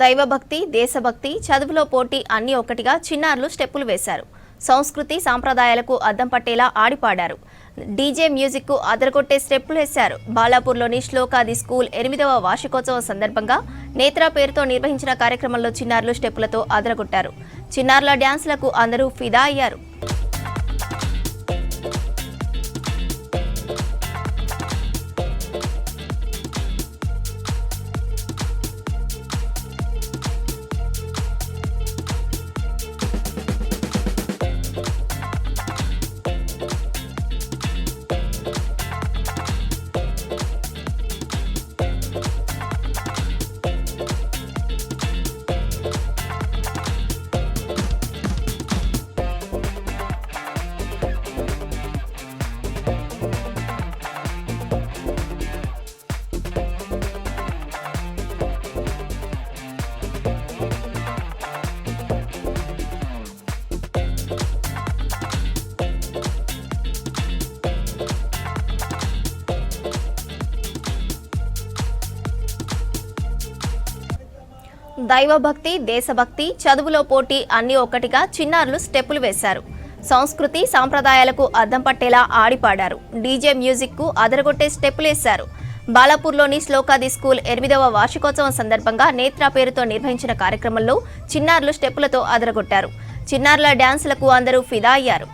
దైవభక్తి, దేశభక్తి, చదువులో పోటీ అన్నీ ఒకటిగా చిన్నారులు స్టెప్పులు వేశారు. సంస్కృతి సాంప్రదాయాలకు అద్దం పట్టేలా ఆడిపాడారు. డీజే మ్యూజిక్ కు అదరగొట్టే స్టెప్పులు వేశారు. బాలాపూర్లోని శ్లోకాది స్కూల్ 8వ వార్షికోత్సవం సందర్భంగా నేత్ర పేరుతో నిర్వహించిన కార్యక్రమంలో చిన్నారులు స్టెప్పులతో అదరగొట్టారు. చిన్నారుల డ్యాన్సులకు అందరూ ఫిదా అయ్యారు. దైవభక్తి, దేశభక్తి, చదువులో పోటీ అన్నీ ఒకటిగా చిన్నారులు స్టెప్పులు వేశారు. సంస్కృతి సాంప్రదాయాలకు అద్దం పట్టేలా ఆడిపాడారు. డీజే మ్యూజిక్ కు అదరగొట్టే స్టెప్పులేశారు. బాలాపూర్లోని శ్లోకాది స్కూల్ 8వ వార్షికోత్సవం సందర్భంగా నేత్ర పేరుతో నిర్వహించిన కార్యక్రమంలో చిన్నారులు స్టెప్పులతో అదరగొట్టారు. చిన్నారుల డ్యాన్సులకు అందరూ ఫిదా అయ్యారు.